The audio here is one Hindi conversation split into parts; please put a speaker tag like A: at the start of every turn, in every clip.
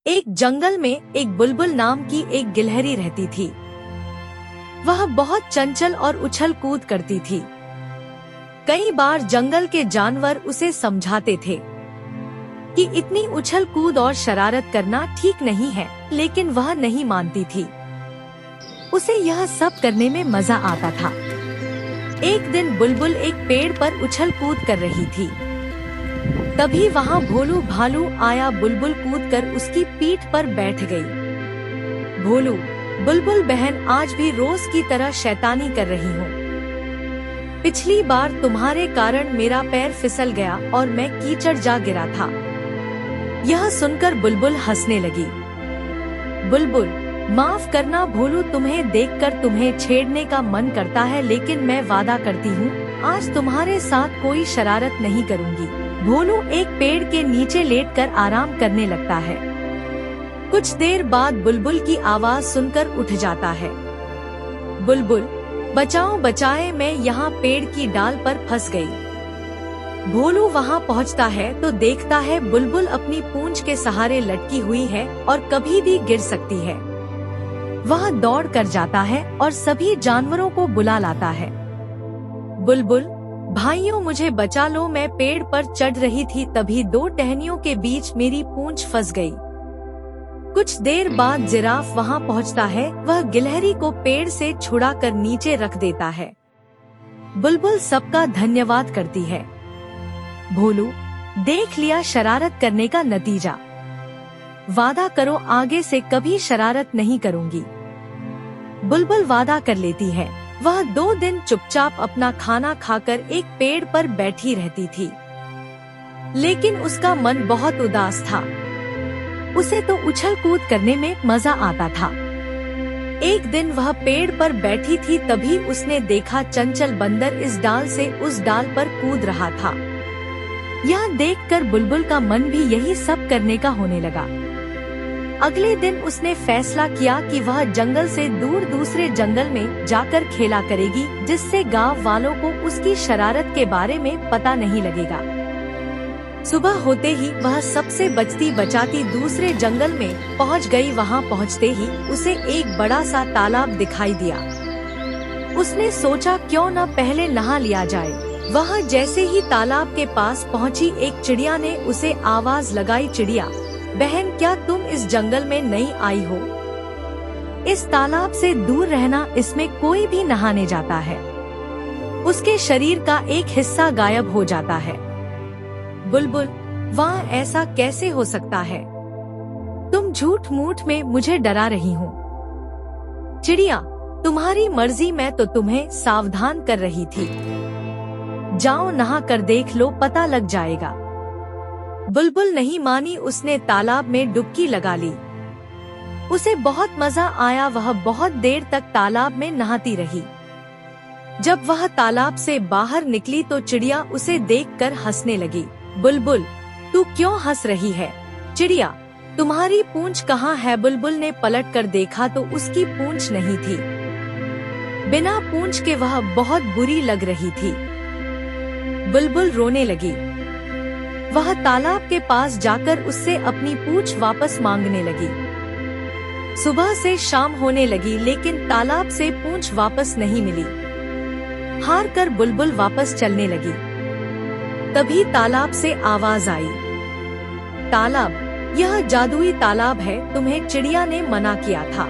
A: एक जंगल में एक बुलबुल नाम की एक गिलहरी रहती थी। वह बहुत चंचल और उछल कूद करती थी। कई बार जंगल के जानवर उसे समझाते थे कि इतनी उछल कूद और शरारत करना ठीक नहीं है, लेकिन वह नहीं मानती थी। उसे यह सब करने में मजा आता था। एक दिन बुलबुल एक पेड़ पर उछल कूद कर रही थी। तभी वहाँ भोलू भालू आया। बुलबुल कूदकर उसकी पीठ पर बैठ गई। भोलू, बुलबुल बहन, आज भी रोज की तरह शैतानी कर रही हो। पिछली बार तुम्हारे कारण मेरा पैर फिसल गया और मैं कीचड़ जा गिरा था। यह सुनकर बुलबुल हंसने लगी। बुलबुल, माफ करना भोलू, तुम्हें देखकर तुम्हें छेड़ने का मन करता है, लेकिन मैं वादा करती हूँ आज तुम्हारे साथ कोई शरारत नहीं करूँगी। भोलू एक पेड़ के नीचे लेटकर आराम करने लगता है। कुछ देर बाद बुलबुल की आवाज सुनकर उठ जाता है। बुलबुल, बचाओ बचाए, मैं यहाँ पेड़ की डाल पर फंस गई। भोलू वहाँ पहुँचता है तो देखता है बुलबुल अपनी पूंछ के सहारे लटकी हुई है और कभी भी गिर सकती है। वह दौड़ कर जाता है और सभी जानवरों को बुला लाता है। बुलबुल, भाइयों मुझे बचा लो, मैं पेड़ पर चढ़ रही थी, तभी दो टहनियों के बीच मेरी पूंछ फंस गई। कुछ देर बाद जिराफ वहां पहुंचता है। वह गिलहरी को पेड़ से छुड़ाकर नीचे रख देता है। बुलबुल सबका धन्यवाद करती है। भोलू, देख लिया शरारत करने का नतीजा। वादा करो आगे से कभी शरारत नहीं करूंगी। बुलबुल वादा कर लेती है। वह 2 दिन चुपचाप अपना खाना खाकर एक पेड़ पर बैठी रहती थी, लेकिन उसका मन बहुत उदास था। उसे तो उछल कूद करने में मजा आता था। एक दिन वह पेड़ पर बैठी थी, तभी उसने देखा चंचल बंदर इस डाल से उस डाल पर कूद रहा था। यह देखकर बुलबुल का मन भी यही सब करने का होने लगा। अगले दिन उसने फैसला किया कि वह जंगल से दूर दूसरे जंगल में जाकर खेला करेगी, जिससे गांव वालों को उसकी शरारत के बारे में पता नहीं लगेगा। सुबह होते ही वह सबसे बचती बचाती दूसरे जंगल में पहुंच गई। वहां पहुंचते ही उसे एक बड़ा सा तालाब दिखाई दिया। उसने सोचा क्यों न पहले नहा लिया जाए। वह जैसे ही तालाब के पास पहुंची, एक चिड़िया ने उसे आवाज लगाई, चिड़िया बहन, क्या तुम इस जंगल में नई आई हो? इस तालाब से दूर रहना, इसमें कोई भी नहाने जाता है उसके शरीर का एक हिस्सा गायब हो जाता है। बुलबुल, वहाँ ऐसा कैसे हो सकता है? तुम झूठ मूठ में मुझे डरा रही हो। चिड़िया, तुम्हारी मर्जी, मैं तो तुम्हें सावधान कर रही थी। जाओ नहा कर देख लो, पता लग जाएगा। बुलबुल नहीं मानी। उसने तालाब में डुबकी लगा ली। उसे बहुत मजा आया। वह बहुत देर तक तालाब में नहाती रही। जब वह तालाब से बाहर निकली तो चिड़िया उसे देखकर हंसने लगी। बुलबुल, तू क्यों हंस रही है? चिड़िया, तुम्हारी पूंछ कहाँ है? बुलबुल ने पलट कर देखा तो उसकी पूंछ नहीं थी। बिना पूंछ के वह बहुत बुरी लग रही थी। बुलबुल रोने लगी। वह तालाब के पास जाकर उससे अपनी पूंछ वापस मांगने लगी। सुबह से शाम होने लगी, लेकिन तालाब से पूंछ वापस नहीं मिली। हार कर बुलबुल वापस चलने लगी। तभी तालाब से आवाज आई, तालाब, यह जादुई तालाब है, तुम्हें चिड़िया ने मना किया था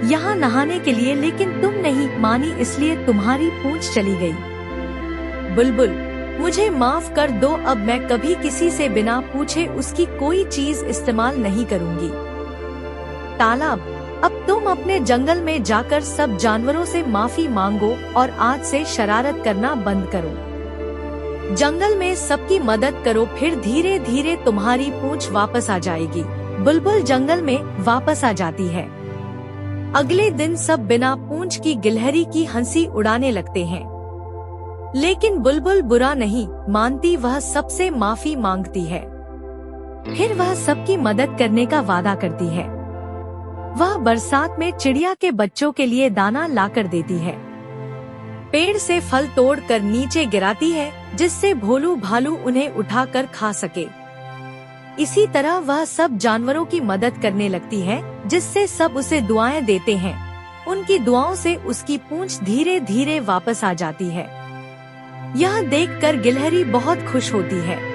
A: यहाँ नहाने के लिए, लेकिन तुम नहीं मानी, इसलिए तुम्हारी पूंछ चली गई। बुलबुल, मुझे माफ कर दो, अब मैं कभी किसी से बिना पूछे उसकी कोई चीज इस्तेमाल नहीं करूंगी। तालाब, अब तुम अपने जंगल में जाकर सब जानवरों से माफी मांगो और आज से शरारत करना बंद करो। जंगल में सबकी मदद करो, फिर धीरे धीरे तुम्हारी पूंछ वापस आ जाएगी। बुलबुल जंगल में वापस आ जाती है। अगले दिन सब बिना पूंछ की गिलहरी की हंसी उड़ाने लगते हैं, लेकिन बुलबुल बुरा नहीं मानती। वह सबसे माफी मांगती है। फिर वह सबकी मदद करने का वादा करती है। वह बरसात में चिड़िया के बच्चों के लिए दाना लाकर देती है। पेड़ से फल तोड़कर नीचे गिराती है, जिससे भोलू भालू उन्हें उठाकर खा सके। इसी तरह वह सब जानवरों की मदद करने लगती है, जिससे सब उसे दुआएं देते हैं। उनकी दुआओं से उसकी पूंछ धीरे धीरे वापस आ जाती है। यह देखकर गिलहरी बहुत खुश होती है।